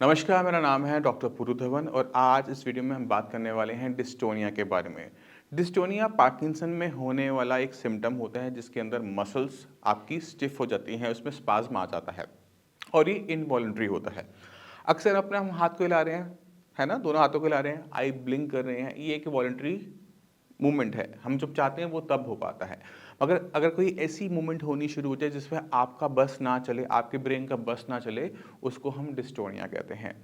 नमस्कार, मेरा नाम है डॉक्टर पुरु धवन और आज इस वीडियो में हम बात करने वाले हैं डिस्टोनिया के बारे में। डिस्टोनिया पार्किंसन में होने वाला एक सिम्पटम होता है जिसके अंदर मसल्स आपकी स्टिफ हो जाती हैं, उसमें स्पाज़्म आ जाता है और ये इनवॉलंटरी होता है। अक्सर अपने हम हाथ को हिला रहे हैं, है ना? दोनों हाथों को हिला रहे हैं, आई ब्लिंक कर रहे हैं, ये एक वॉलंटरी मूवमेंट है। हम जब चाहते हैं वो तब हो पाता है। मगर अगर कोई ऐसी मूवमेंट होनी शुरू हो जाए जिसमें आपका बस ना चले, आपके ब्रेन का बस ना चले, उसको हम डिस्टोनिया कहते हैं।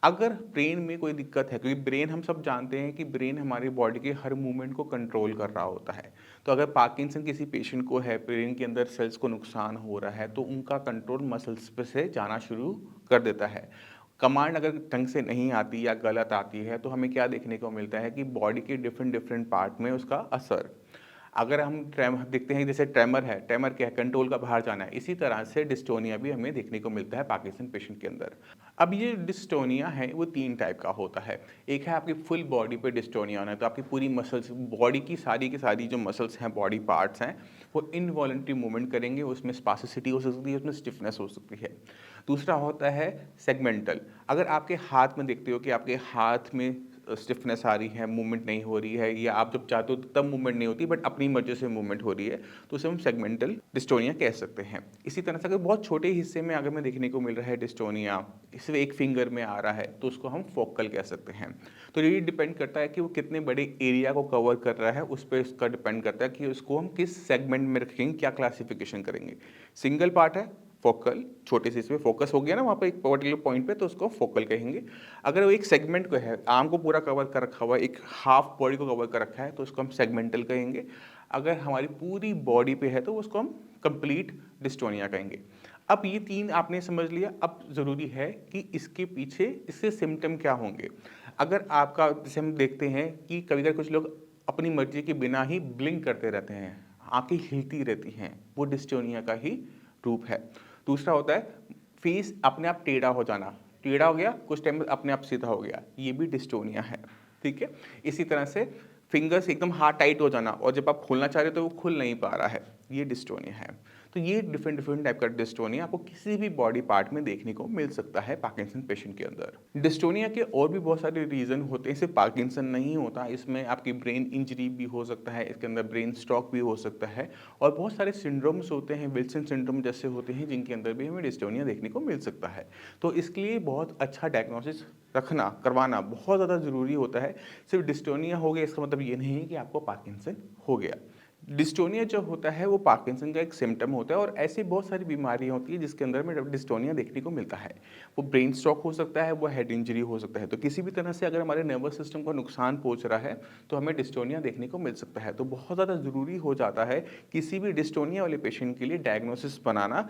अगर ब्रेन में कोई दिक्कत है, क्योंकि ब्रेन हम सब जानते हैं कि ब्रेन हमारी बॉडी के हर मूवमेंट को कंट्रोल कर रहा होता है। तो अगर पार्किंसन किसी पेशेंट को है, ब्रेन के अंदर सेल्स को नुकसान हो रहा है, तो उनका कंट्रोल मसल्स पे से जाना शुरू कर देता है। कमांड अगर ढंग से नहीं आती या गलत आती है, तो हमें क्या देखने को मिलता है कि बॉडी के डिफरेंट डिफरेंट पार्ट में उसका असर। अगर हम देखते हैं जैसे ट्रेमर है, ट्रेमर क्या है? कंट्रोल का बाहर जाना है। इसी तरह से डिस्टोनिया भी हमें देखने को मिलता है पार्किंसन पेशेंट के अंदर। अब ये डिस्टोनिया है वो 3 टाइप का होता है। एक है आपकी फुल बॉडी पे डिस्टोनिया होना है, तो आपकी पूरी मसल्स बॉडी की सारी जो मसल्स हैं, बॉडी पार्ट्स हैं, वो इनवॉलंटरी मूवमेंट करेंगे, उसमें स्पास्टिसिटी हो सकती है, उसमें स्टिफनेस हो सकती है। दूसरा होता है सेगमेंटल। अगर आपके हाथ में देखते हो कि आपके हाथ में स्टिफनेस आ रही है, मूवमेंट नहीं हो रही है, या आप जब चाहते हो तब मूवमेंट नहीं होती बट अपनी मर्जी से मूवमेंट हो रही है, तो उसे हम सेगमेंटल डिस्टोनिया कह सकते हैं। इसी तरह से अगर बहुत छोटे हिस्से में अगर में देखने को मिल रहा है डिस्टोनिया, सिर्फ एक फिंगर में आ रहा है, तो उसको हम फोकल कह सकते हैं। तो ये डिपेंड करता है कि वो कितने बड़े एरिया को कवर कर रहा है, उस पर इसका डिपेंड करता है कि उसको हम किस सेगमेंट में रखेंगे, क्या क्लासिफिकेशन करेंगे। सिंगल पार्ट है फोकल, छोटे से इसमें फोकस हो गया ना वहाँ पे एक पर्टिकुलर पॉइंट पे, तो उसको फोकल कहेंगे। अगर वो एक सेगमेंट को है, आर्म को पूरा कवर कर रखा हुआ है, एक हाफ बॉडी को कवर कर रखा है, तो उसको हम सेगमेंटल कहेंगे। अगर हमारी पूरी बॉडी पे है तो उसको हम कंप्लीट डिस्टोनिया कहेंगे। अब ये 3 आपने समझ लिया, अब ज़रूरी है कि इसके पीछे इससे सिम्टम क्या होंगे। अगर आपका, जैसे हम देखते हैं कि कभी-कभी कुछ लोग अपनी मर्ज़ी के बिना ही ब्लिंक करते रहते हैं, आँखें हिलती रहती हैं, वो डिस्टोनिया का ही रूप है। दूसरा होता है फेस अपने आप टेढ़ा हो जाना, टेढ़ा हो गया, कुछ टाइम में अपने आप सीधा हो गया, ये भी डिस्टोनिया है, ठीक है? इसी तरह से फिंगर्स एकदम हाथ टाइट हो जाना और जब आप खोलना चाह रहे हो तो वो खुल नहीं पा रहा है, ये डिस्टोनिया है। तो ये डिफरेंट डिफरेंट टाइप का डिस्टोनिया आपको किसी भी बॉडी पार्ट में देखने को मिल सकता है पार्किंसन पेशेंट के अंदर। डिस्टोनिया के और भी बहुत सारे रीज़न होते हैं, सिर्फ पार्किंसन नहीं होता, इसमें आपकी ब्रेन इंजरी भी हो सकता है, इसके अंदर ब्रेन स्ट्रोक भी हो सकता है और बहुत सारे सिंड्रोम्स होते हैं, विल्सन सिंड्रोम जैसे होते हैं, जिनके अंदर भी हमें डिस्टोनिया देखने को मिल सकता है। तो इसके लिए बहुत अच्छा डायग्नोसिस रखना, करवाना बहुत ज़्यादा ज़रूरी होता है। सिर्फ डिस्टोनिया हो गया इसका मतलब ये नहीं है कि आपको पार्किंसन हो गया। डिस्टोनिया जो होता है वो पार्किंसन का एक सिम्पटम होता है और ऐसी बहुत सारी बीमारियां होती है जिसके अंदर में डिस्टोनिया देखने को मिलता है। वो ब्रेन स्ट्रोक हो सकता है, वो हेड इंजरी हो सकता है, तो किसी भी तरह से अगर हमारे नर्वस सिस्टम को नुकसान पहुंच रहा है तो हमें डिस्टोनिया देखने को मिल सकता है। तो बहुत ज़्यादा ज़रूरी हो जाता है किसी भी डिस्टोनिया वाले पेशेंट के लिए डायग्नोसिस बनाना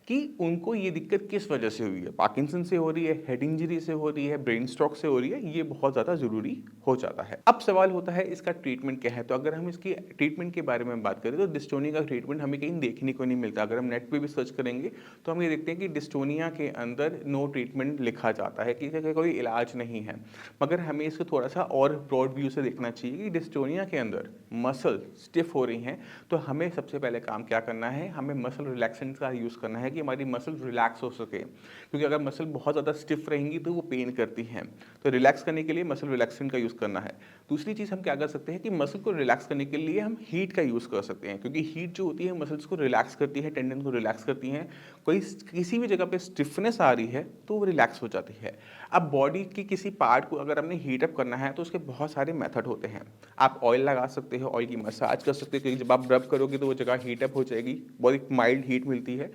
कि उनको ये दिक्कत किस वजह से हुई है, पार्किंसन से हो रही है, हेड इंजरी से हो रही है, ब्रेन स्ट्रोक से हो रही है, ये बहुत ज़्यादा ज़रूरी हो जाता है। अब सवाल होता है इसका ट्रीटमेंट क्या है। तो अगर हम इसकी ट्रीटमेंट के बारे में बात करें तो डिस्टोनिया का ट्रीटमेंट हमें कहीं देखने को नहीं मिलता। अगर हम नेट पे भी सर्च करेंगे तो हम ये देखते हैं कि डिस्टोनिया के अंदर नो ट्रीटमेंट लिखा जाता है कि इसका कोई इलाज नहीं है। मगर हमें इसको थोड़ा सा और ब्रॉड व्यू से देखना चाहिए कि डिस्टोनिया के अंदर मसल स्टिफ हो रही हैं, तो हमें सबसे पहले काम क्या करना है, हमें मसल रिलैक्सेंट का यूज़ करना है कि हमारी मसल रिलैक्स हो सके, क्योंकि अगर मसल बहुत ज़्यादा स्टिफ रहेंगी तो वो पेन करती हैं। तो रिलैक्स करने के लिए मसल रिलैक्सेंट का यूज़ करना है। दूसरी चीज़ हम क्या कर सकते हैं कि मसल को रिलैक्स करने के लिए हम हीट का यूज़ कर सकते हैं, क्योंकि हीट जो होती है मसल्स को रिलैक्स करती है, टेंडन को रिलैक्स करती हैं। कोई किसी भी जगह पे स्टिफनेस आ रही है तो वो रिलैक्स हो जाती है। अब बॉडी के किसी पार्ट को अगर हमने हीट अप करना है तो उसके बहुत सारे मेथड होते हैं। आप ऑयल लगा सकते हो, ऑयल की मसाज कर सकते हो, क्योंकि जब आप रब करोगे तो वो जगह हीट अप हो जाएगी, बहुत एक माइल्ड हीट मिलती है।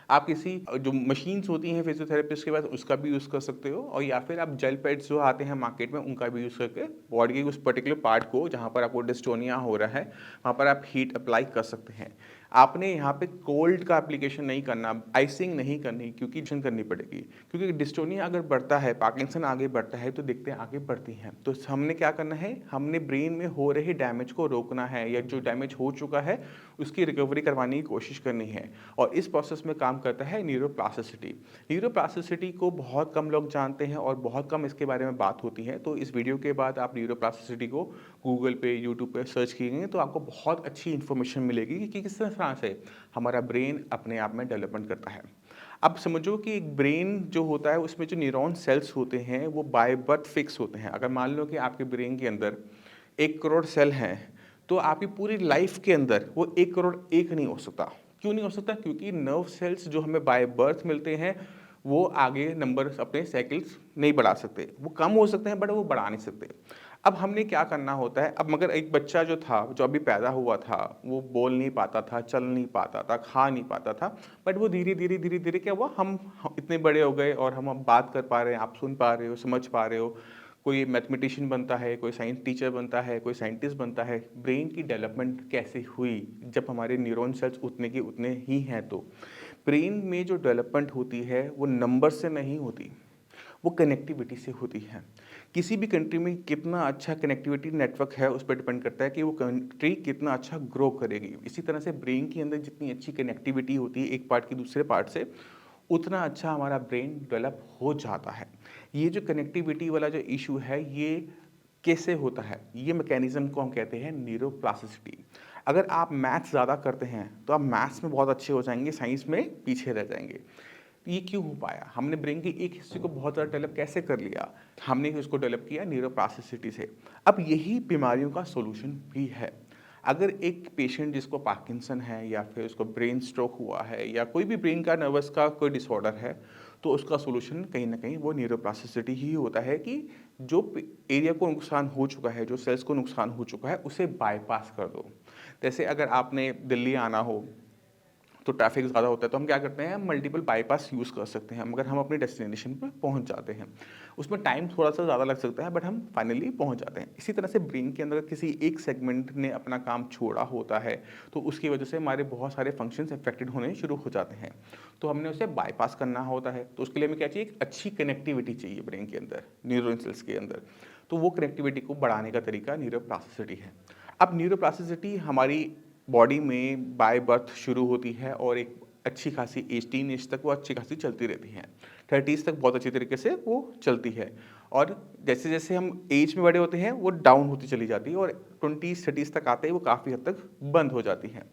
आप किसी जो मशीन्स होती हैं फिजियोथेरेपिस्ट के पास, उसका भी यूज़ कर सकते हो, और या फिर आप जेल पैड्स जो आते हैं मार्केट में उनका भी यूज़ करके बॉडी के उस पर्टिकुलर पार्ट को जहाँ पर आपको डिस्टोनिया हो रहा है वहाँ पर आप हीट अप्लाई कर सकते हैं। आपने यहाँ पे कोल्ड का एप्लीकेशन नहीं करना, आइसिंग नहीं करनी, क्योंकि इंजेक्शन करनी पड़ेगी, क्योंकि डिस्टोनिया अगर बढ़ता है, पार्किंसन आगे बढ़ता है तो दिक्कतें आगे बढ़ती हैं। तो हमने क्या करना है, हमने ब्रेन में हो रहे डैमेज को रोकना है, या जो डैमेज हो चुका है उसकी रिकवरी करवाने की कोशिश करनी है। और इस प्रोसेस में काम करता है न्यूरोप्लास्टिसिटी। न्यूरोप्लास्टिसिटी को बहुत कम लोग जानते हैं और बहुत कम इसके बारे में बात होती है। तो इस वीडियो के बाद आप न्यूरोप्लास्टिसिटी को गूगल पे, यूट्यूब पे सर्च कीजिए तो आपको बहुत अच्छी इन्फॉर्मेशन मिलेगी कि किस तरह से हमारा ब्रेन अपने आप में डेवलपमेंट करता है। अब समझो कि एक ब्रेन जो होता है उसमें जो न्यूरॉन सेल्स होते हैं वो बाय बर्थ फिक्स होते हैं। अगर मान लो कि आपके ब्रेन के अंदर 1 करोड़ सेल हैं, तो आपकी पूरी लाइफ के अंदर वो 1 करोड़ एक नहीं हो सकता। क्यों नहीं हो सकता? क्योंकि नर्व सेल्स जो हमें बाय बर्थ मिलते हैं, वो आगे नंबर्स अपने साइकिल्स नहीं बढ़ा सकते। वो कम हो सकते हैं बट वो बढ़ा नहीं सकते। अब हमने क्या करना होता है, अब मगर एक बच्चा जो था, जो अभी पैदा हुआ था, वो बोल नहीं पाता था, चल नहीं पाता था, खा नहीं पाता था, बट वो धीरे-धीरे क्या हुआ, हम इतने बड़े हो गए और हम अब बात कर पा रहे हैं, आप सुन पा रहे हो, समझ पा रहे हो। कोई मैथमेटिशियन बनता है, कोई साइंस टीचर बनता है, कोई साइंटिस्ट बनता है। ब्रेन की डेवलपमेंट कैसे हुई? जब हमारे न्यूरॉन सेल्स उतने के उतने ही हैं तो। ब्रेन में जो डेवलपमेंट होती है, वो नंबर से नहीं होती, वो कनेक्टिविटी से होती है। किसी भी कंट्री में कितना अच्छा कनेक्टिविटी नेटवर्क है, उस पर डिपेंड करता है कि वो कंट्री कितना अच्छा ग्रो करेगी। इसी तरह से ब्रेन के अंदर जितनी अच्छी कनेक्टिविटी होती है एक पार्ट की दूसरे पार्ट से, उतना अच्छा हमारा ब्रेन डेवलप हो जाता है। ये जो कनेक्टिविटी वाला जो इशू है, ये कैसे होता है? ये मैकेनिज्म को हम कहते हैं न्यूरोप्लास्टिसिटी। अगर आप मैथ्स ज़्यादा करते हैं तो आप मैथ्स में बहुत अच्छे हो जाएंगे, साइंस में पीछे रह जाएंगे। ये क्यों हो पाया? हमने ब्रेन के एक हिस्से को बहुत ज़्यादा डेवलप कैसे कर लिया? हमने उसको डेवलप किया न्यूरोप्लास्टिसिटी से। अब यही बीमारियों का सॉल्यूशन भी है। अगर एक पेशेंट जिसको पार्किंसन है या फिर उसको ब्रेन स्ट्रोक हुआ है या कोई भी ब्रेन का नर्वस का कोई डिसऑर्डर है, तो उसका सॉल्यूशन कहीं न कहीं वो न्यूरोप्लास्टिसिटी ही होता है कि जो एरिया को नुकसान हो चुका है, जो सेल्स को नुकसान हो चुका है, उसे बायपास कर दो। जैसे अगर आपने दिल्ली आना हो, तो ट्रैफिक ज़्यादा होता है, तो हम क्या करते हैं, मल्टीपल बाईपास यूज़ कर सकते हैं मगर हम अपने डेस्टिनेशन पे पहुंच जाते हैं। उसमें टाइम थोड़ा सा ज़्यादा लग सकता है बट हम फाइनली पहुंच जाते हैं। इसी तरह से ब्रेन के अंदर किसी एक सेगमेंट ने अपना काम छोड़ा होता है, तो उसकी वजह से हमारे बहुत सारे फंक्शंस अफेक्टेड होने शुरू हो जाते हैं, तो हमने उसे बाईपास करना होता है। तो उसके लिए हमें क्या चाहिए? एक अच्छी कनेक्टिविटी चाहिए ब्रेन के अंदर, न्यूरल सेल्स के अंदर। तो वो कनेक्टिविटी को बढ़ाने का तरीका न्यूरोप्लास्टिसिटी है। अब न्यूरोप्लास्टिसिटी हमारी बॉडी में बाय बर्थ शुरू होती है और एक अच्छी खासी एज, टीन एज तक वो अच्छी खासी चलती रहती है। 30s तक बहुत अच्छी तरीके से वो चलती है और जैसे जैसे हम एज में बड़े होते हैं वो डाउन होती चली जाती है और 20s 30s तक आते ही वो काफ़ी हद तक बंद हो जाती है।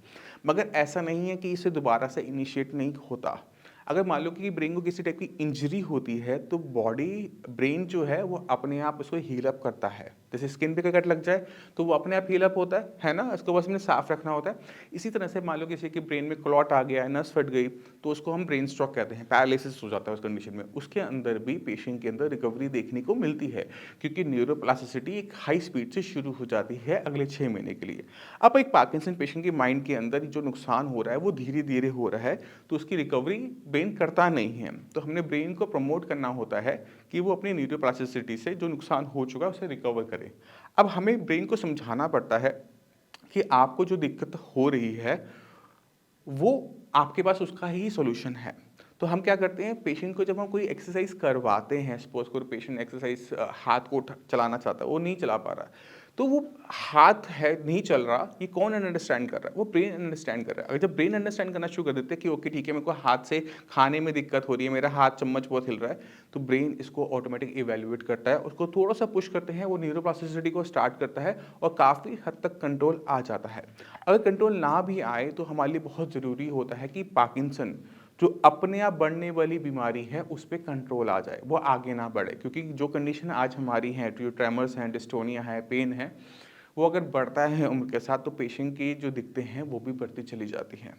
मगर ऐसा नहीं है कि इसे दोबारा से इनिशिएट नहीं होता। अगर मान लो कि ब्रेन को किसी टाइप की इंजरी होती है तो बॉडी, ब्रेन जो है वो अपने आप उसको हील अप करता है। जैसे स्किन पे कट लग जाए तो वो अपने आप हील अप होता है ना? इसको बस हमने साफ रखना होता है। इसी तरह से मान लो किसी के ब्रेन में क्लॉट आ गया है, नस फट गई, तो उसको हम ब्रेन स्ट्रोक कहते हैं, पैरालिसिस हो जाता है उस कंडीशन में। उसके अंदर भी पेशेंट के अंदर रिकवरी देखने को मिलती है क्योंकि न्यूरोप्लास्टिसिटी एक हाई स्पीड से शुरू हो जाती है अगले 6 महीने के लिए। अब एक पार्किंसन पेशेंट के माइंड के अंदर जो नुकसान हो रहा है वो धीरे धीरे हो रहा है, तो उसकी रिकवरी ब्रेन करता नहीं है। तो हमने ब्रेन को प्रमोट करना होता है कि वो अपनी न्यूरोप्लास्टिसिटी से जो नुकसान हो चुका है उसे रिकवर करे। अब हमें ब्रेन को समझाना पड़ता है कि आपको जो दिक्कत हो रही है वो आपके पास उसका ही सॉल्यूशन है। तो हम क्या करते हैं, पेशेंट को जब हम कोई एक्सरसाइज करवाते हैं, सपोज कोई पेशेंट एक्सरसाइज हाथ को चलाना चाहता है, वो नहीं चला पा रहा है, तो वो हाथ है नहीं चल रहा, ये कौन अंडरस्टैंड कर रहा है? वो ब्रेन अंडरस्टैंड कर रहा है। अगर जब ब्रेन अंडरस्टैंड करना शुरू कर देते हैं कि ओके ठीक है, मेरे को हाथ से खाने में दिक्कत हो रही है, मेरा हाथ चम्मच बहुत हिल रहा है, तो ब्रेन इसको ऑटोमेटिक इवेल्युएट करता है, उसको थोड़ा सा पुश करते हैं, वो न्यूरोप्लास्टिसिटी को स्टार्ट करता है और काफ़ी हद तक कंट्रोल आ जाता है। अगर कंट्रोल ना भी आए तो हमारे लिए बहुत ज़रूरी होता है कि पार्किंसन जो अपने आप बढ़ने वाली बीमारी है उस पर कंट्रोल आ जाए, वो आगे ना बढ़े। क्योंकि जो कंडीशन आज हमारी हैं, जो ट्रेमर्स हैं, डिस्टोनिया है, पेन है, वो अगर बढ़ता है उम्र के साथ तो पेशेंट की जो दिक्कतें हैं वो भी बढ़ती चली जाती हैं।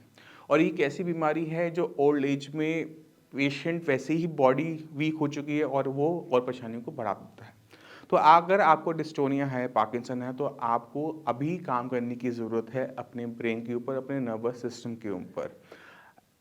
और ये एक ऐसी बीमारी है जो ओल्ड एज में पेशेंट वैसे ही बॉडी वीक हो चुकी है और वो और परेशानियों को बढ़ा देता है। तो अगर आपको डिस्टोनिया है, पार्किंसन है, तो आपको अभी काम करने की ज़रूरत है अपने ब्रेन के ऊपर, अपने नर्वस सिस्टम के ऊपर।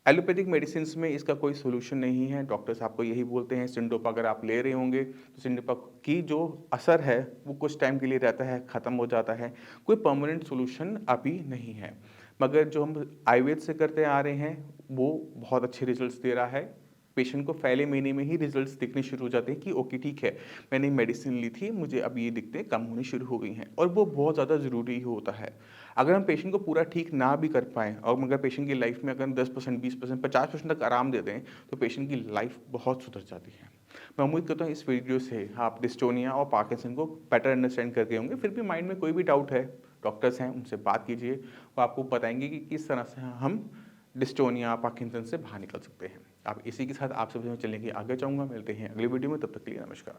एलोपैथिक मेडिसिन्स में इसका कोई सॉल्यूशन नहीं है। डॉक्टर्स आपको यही बोलते हैं, सिंडोपा अगर आप ले रहे होंगे तो सिंडोपा की जो असर है वो कुछ टाइम के लिए रहता है, ख़त्म हो जाता है, कोई परमानेंट सॉल्यूशन अभी नहीं है। मगर जो हम आयुर्वेद से करते आ रहे हैं वो बहुत अच्छे रिजल्ट्स दे रहा है। पेशेंट को पहले महीने में ही रिजल्ट्स दिखने शुरू हो जाते हैं कि ओके ठीक है, मैंने मेडिसिन ली थी, मुझे अब ये दिक्कतें कम होनी शुरू हो गई हैं, और वो बहुत ज़्यादा ज़रूरी होता है। अगर हम पेशेंट को पूरा ठीक ना भी कर पाएँ और मगर पेशेंट की लाइफ में अगर हम 10%, 20%, 50% तक आराम दे दें तो पेशेंट की लाइफ बहुत सुधर जाती है। मैं उम्मीद करता हूँ इस वीडियो से आप डिस्टोनिया और पार्किंसन को बेटर अंडरस्टैंड कर गए होंगे। फिर भी माइंड में कोई भी डाउट है, डॉक्टर्स हैं उनसे बात कीजिए, वो आपको बताएंगे कि किस तरह से हम डिस्टोनिया पार्किंसन से बाहर निकल सकते हैं। आप इसी के साथ आप सभी चलने की आगे चाहूँगा। मिलते हैं अगली वीडियो में, तब तक के लिए नमस्कार।